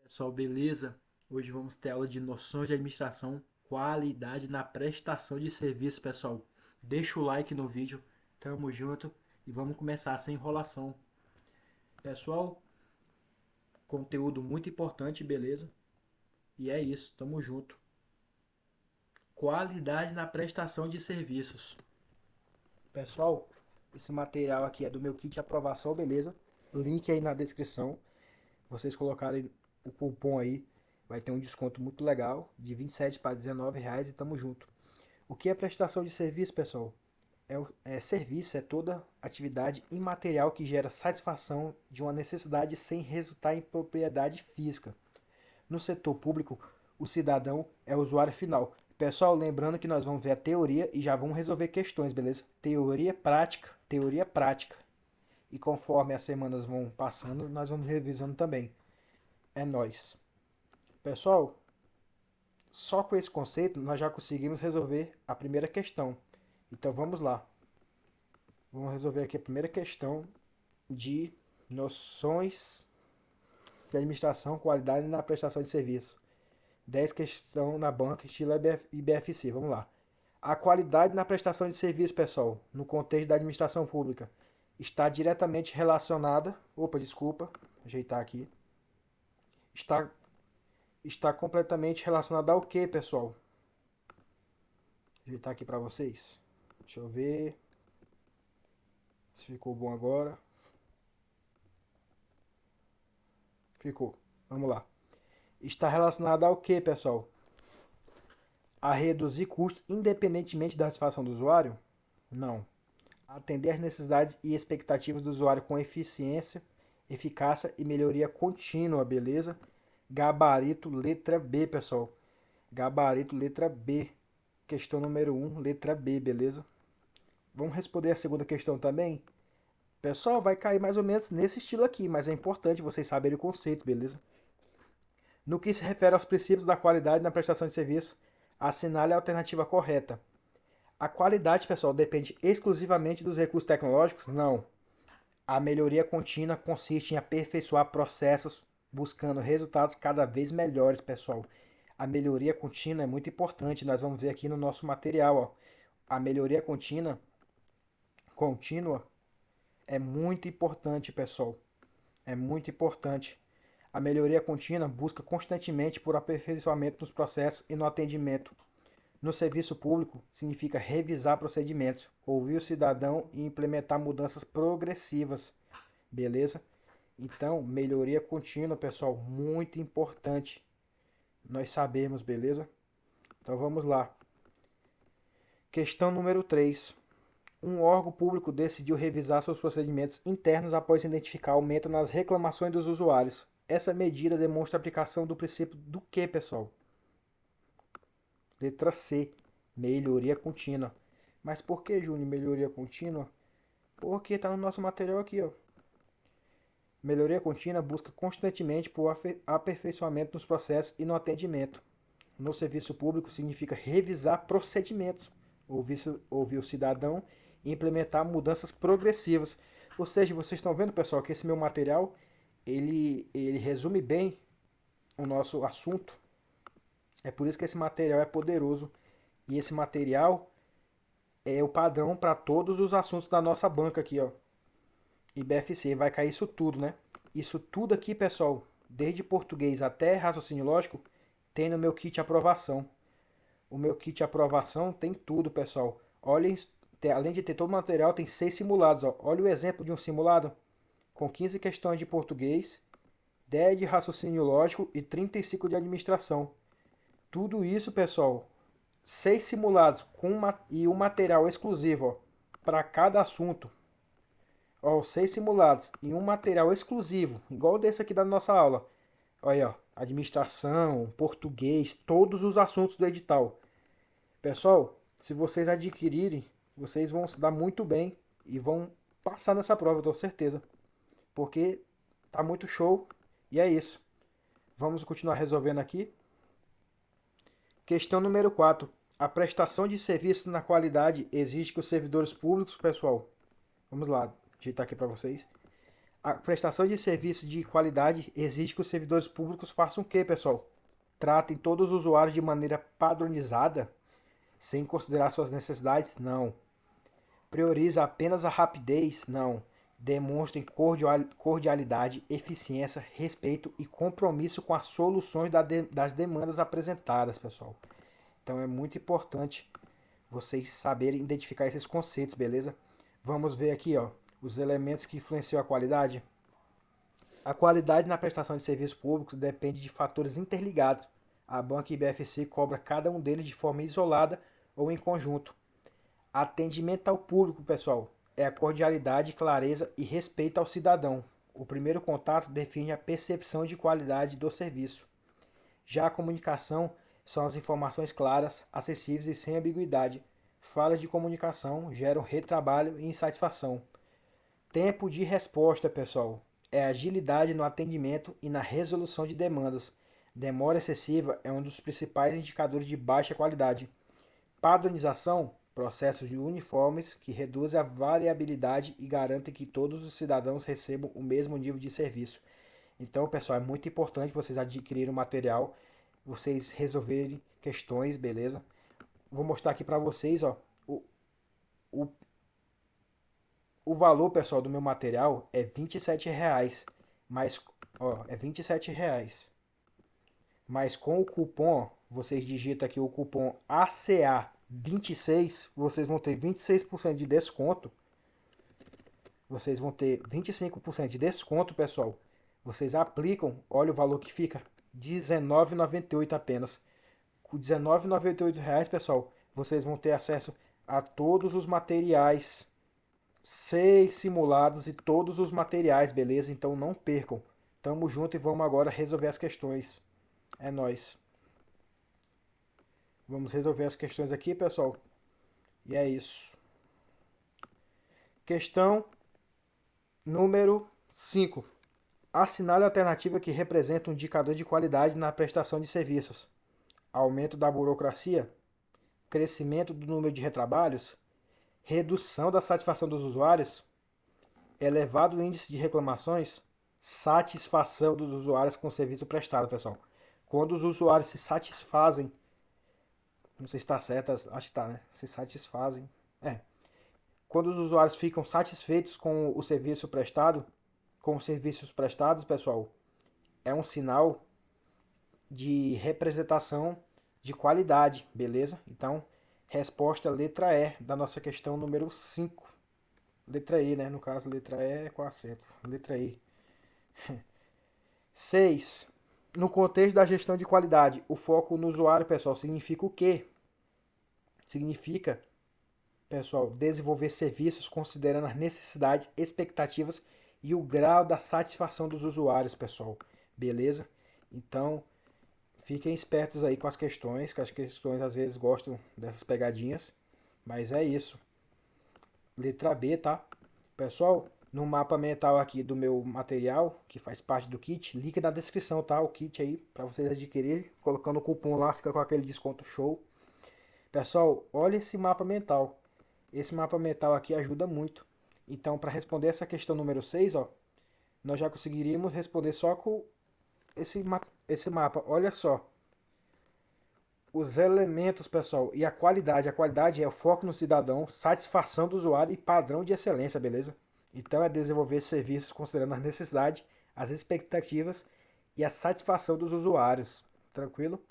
Pessoal, beleza? Hoje vamos ter aula de noções de administração, qualidade na prestação de serviço, pessoal. Deixa o like no vídeo, tamo junto e vamos começar sem enrolação. Pessoal, conteúdo muito importante, beleza? E é isso, tamo junto. Qualidade na prestação de serviços. Pessoal, esse material aqui é do meu kit de aprovação, beleza? Link aí na descrição. Vocês colocarem o cupom aí, vai ter um desconto muito legal, de 27 para R$ 19 e tamo junto. O que é prestação de serviço, pessoal? Serviço, é toda atividade imaterial que gera satisfação de uma necessidade sem resultar em propriedade física. No setor público, o cidadão é o usuário final. Pessoal, lembrando que nós vamos ver a teoria e já vamos resolver questões, beleza? Teoria prática, teoria prática. E conforme as semanas vão passando, nós vamos revisando também. É nóis. Pessoal, só com esse conceito nós já conseguimos resolver a primeira questão. Então vamos lá. Vamos resolver aqui a primeira questão de noções de administração, qualidade na prestação de serviço. 10 questão na banca, estilo IBFC. Vamos lá. A qualidade na prestação de serviço, pessoal, no contexto da administração pública, está diretamente relacionada. Opa, desculpa, ajeitar aqui. Está, está completamente relacionada ao que, pessoal? Ajeitar aqui para vocês. Deixa eu ver se ficou bom agora. Ficou. Vamos lá. Está relacionada ao que, pessoal? A reduzir custos independentemente da satisfação do usuário? Não. Atender às necessidades e expectativas do usuário com eficiência, eficácia e melhoria contínua, beleza? Gabarito letra B, pessoal. Gabarito letra B. Questão número 1, letra B, beleza? Vamos responder a segunda questão também? Pessoal, vai cair mais ou menos nesse estilo aqui, mas é importante vocês saberem o conceito, beleza? No que se refere aos princípios da qualidade na prestação de serviço, assinale a alternativa correta. A qualidade, pessoal, depende exclusivamente dos recursos tecnológicos? Não. A melhoria contínua consiste em aperfeiçoar processos, buscando resultados cada vez melhores, pessoal. A melhoria contínua é muito importante, nós vamos ver aqui no nosso material. Ó. A melhoria contínua é muito importante, pessoal. É muito importante. A melhoria contínua busca constantemente por aperfeiçoamento nos processos e no atendimento. No serviço público, significa revisar procedimentos, ouvir o cidadão e implementar mudanças progressivas. Beleza? Então, melhoria contínua, pessoal, muito importante. Nós sabemos, beleza? Então vamos lá. Questão número 3. Um órgão público decidiu revisar seus procedimentos internos após identificar aumento nas reclamações dos usuários. Essa medida demonstra a aplicação do princípio do que, pessoal? Letra C, melhoria contínua. Mas por que, Júnior, melhoria contínua? Porque está no nosso material aqui, ó. Melhoria contínua busca constantemente por aperfeiçoamento nos processos e no atendimento. No serviço público significa revisar procedimentos, ouvir o cidadão e implementar mudanças progressivas. Ou seja, vocês estão vendo, pessoal, que esse meu material ele resume bem o nosso assunto. É por isso que esse material é poderoso. E esse material é o padrão para todos os assuntos da nossa banca aqui, ó. IBFC, vai cair isso tudo, né? Isso tudo aqui, pessoal, desde português até raciocínio lógico, tem no meu kit aprovação. O meu kit aprovação tem tudo, pessoal. Olhem, além de ter todo o material, tem 6 simulados, ó. Olha o exemplo de um simulado com 15 questões de português, 10 de raciocínio lógico e 35 de administração. Tudo isso, pessoal, 6 simulados e um material exclusivo para cada assunto. Ó, 6 simulados e um material exclusivo, igual desse aqui da nossa aula. Olha, ó, administração, português, todos os assuntos do edital. Pessoal, se vocês adquirirem, vocês vão se dar muito bem e vão passar nessa prova, eu tenho certeza. Porque tá muito show e é isso. Vamos continuar resolvendo aqui. Questão número 4. A prestação de serviços na qualidade exige que os servidores públicos, pessoal, vamos lá, digitar aqui para vocês. A prestação de serviço de qualidade exige que os servidores públicos façam o quê, pessoal? Tratem todos os usuários de maneira padronizada, sem considerar suas necessidades? Não. Prioriza apenas a rapidez? Não. Demonstrem cordialidade, eficiência, respeito e compromisso com as soluções das demandas apresentadas, pessoal. Então é muito importante vocês saberem identificar esses conceitos, beleza? Vamos ver aqui, ó, os elementos que influenciam a qualidade. A qualidade na prestação de serviços públicos depende de fatores interligados. A banca IBFC cobra cada um deles de forma isolada ou em conjunto. Atendimento ao público, pessoal, é a cordialidade, clareza e respeito ao cidadão. O primeiro contato define a percepção de qualidade do serviço. Já a comunicação são as informações claras, acessíveis e sem ambiguidade. Falhas de comunicação geram retrabalho e insatisfação. Tempo de resposta, pessoal, é agilidade no atendimento e na resolução de demandas. Demora excessiva é um dos principais indicadores de baixa qualidade. Padronização, processos uniformes que reduzem a variabilidade e garantem que todos os cidadãos recebam o mesmo nível de serviço. Então, pessoal, é muito importante vocês adquirirem o material, vocês resolverem questões, beleza? Vou mostrar aqui para vocês, ó, o, o valor, pessoal, do meu material é R$ 27, mas, ó, é R$ 27. Mas com o cupom, ó, vocês digitam aqui o cupom ACA26, vocês vão ter 26% de desconto. Vocês vão ter 25% de desconto, pessoal. Vocês aplicam, olha o valor que fica, R$19,98 apenas. Com R$19,98, pessoal, vocês vão ter acesso a todos os materiais, 6 simulados e todos os materiais, beleza? Então não percam. Tamo junto e vamos agora resolver as questões. É nóis. Vamos resolver as questões aqui, pessoal. E é isso. Questão número 5. Assinale a alternativa que representa um indicador de qualidade na prestação de serviços. Aumento da burocracia, crescimento do número de retrabalhos, redução da satisfação dos usuários, elevado índice de reclamações, satisfação dos usuários com o serviço prestado, pessoal. Quando os usuários se satisfazem, não sei se está certo, acho que está, né? Se satisfazem. Quando os usuários ficam satisfeitos com o serviço prestado, com os serviços prestados, pessoal, é um sinal de representação de qualidade, beleza? Então, resposta letra E da nossa questão número 5. Letra E, né? No caso, letra E é com acento. Letra E. 6. No contexto da gestão de qualidade, o foco no usuário, pessoal, significa o quê? Significa, pessoal, desenvolver serviços considerando as necessidades, expectativas e o grau da satisfação dos usuários, pessoal. Beleza? Então, fiquem espertos aí com as questões, que as questões às vezes gostam dessas pegadinhas. Mas é isso. Letra B, tá? Pessoal, no mapa mental aqui do meu material, que faz parte do kit, link na descrição, tá? O kit aí, para vocês adquirirem. Colocando o cupom lá, fica com aquele desconto show. Pessoal, olha esse mapa mental. Esse mapa mental aqui ajuda muito. Então, para responder essa questão número 6, ó, nós já conseguiríamos responder só com esse mapa. Olha só. Os elementos, pessoal, e a qualidade. A qualidade é o foco no cidadão, satisfação do usuário e padrão de excelência, beleza? Então é desenvolver serviços considerando as necessidades, as expectativas e a satisfação dos usuários. Tranquilo?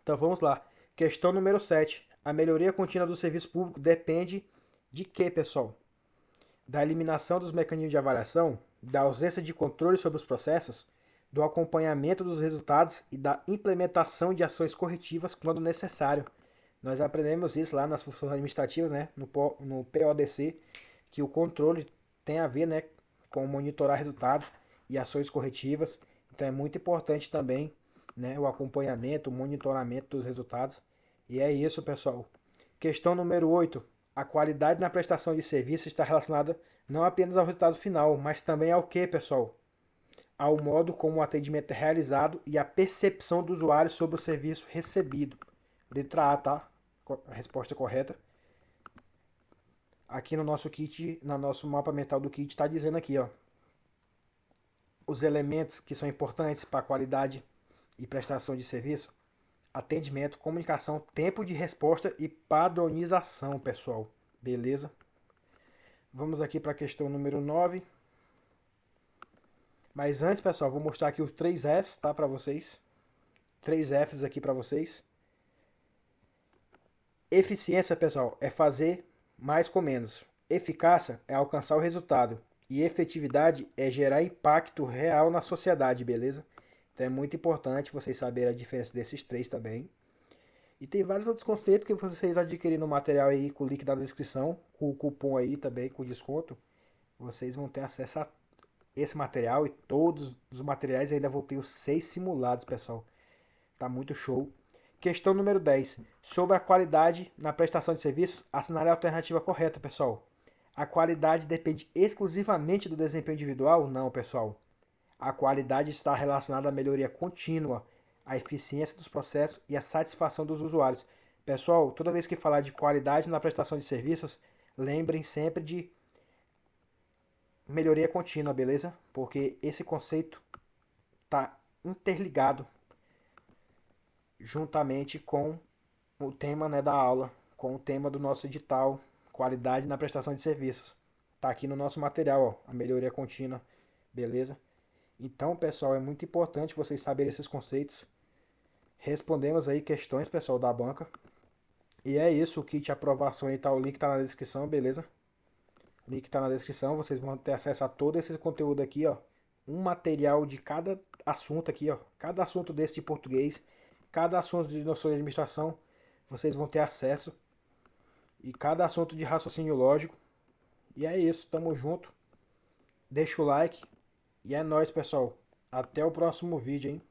Então vamos lá. Questão número 7. A melhoria contínua do serviço público depende de quê, pessoal? Da eliminação dos mecanismos de avaliação, da ausência de controle sobre os processos, do acompanhamento dos resultados e da implementação de ações corretivas quando necessário. Nós aprendemos isso lá nas funções administrativas, né, no PODC, que o controle tem a ver, né, com monitorar resultados e ações corretivas. Então é muito importante também, né, o acompanhamento, o monitoramento dos resultados. E é isso, pessoal. Questão número 8. A qualidade na prestação de serviço está relacionada não apenas ao resultado final, mas também ao que, pessoal? Ao modo como o atendimento é realizado e a percepção do usuário sobre o serviço recebido. Letra A, tá? A resposta correta. Aqui no nosso kit, no nosso mapa mental do kit, está dizendo aqui, ó. os elementos que são importantes para a qualidade e prestação de serviço: atendimento, comunicação, tempo de resposta e padronização, pessoal. Beleza? Vamos aqui para a questão número 9. Mas antes, pessoal, vou mostrar aqui os 3S, tá, para vocês. 3Fs aqui para vocês. Eficiência, pessoal, é fazer mais com menos. Eficácia é alcançar o resultado. E efetividade é gerar impacto real na sociedade, beleza? Então é muito importante vocês saberem a diferença desses três também. E tem vários outros conceitos que vocês adquirirem no material aí com o link da descrição, com o cupom aí também, com desconto. Vocês vão ter acesso a esse material e todos os materiais ainda vão ter os 6 simulados, pessoal. Tá muito show. Questão número 10. Sobre a qualidade na prestação de serviços, assinale a alternativa correta, pessoal. A qualidade depende exclusivamente do desempenho individual? Não, pessoal. A qualidade está relacionada à melhoria contínua, à eficiência dos processos e à satisfação dos usuários. Pessoal, toda vez que falar de qualidade na prestação de serviços, lembrem sempre de melhoria contínua, beleza? Porque esse conceito está interligado juntamente com o tema, né, da aula, com o tema do nosso edital, qualidade na prestação de serviços. Tá aqui no nosso material, ó, a melhoria contínua, beleza? Então, pessoal, é muito importante vocês saberem esses conceitos. Respondemos aí questões, pessoal, da banca. E é isso, o kit de aprovação aí tá, o link tá na descrição, beleza? O link tá na descrição, vocês vão ter acesso a todo esse conteúdo aqui, ó. Um material de cada assunto aqui, ó. Cada assunto desse de português, cada assunto de noção de administração, vocês vão ter acesso. E cada assunto de raciocínio lógico. E é isso, tamo junto. Deixa o like. E é nóis, pessoal. Até o próximo vídeo, hein?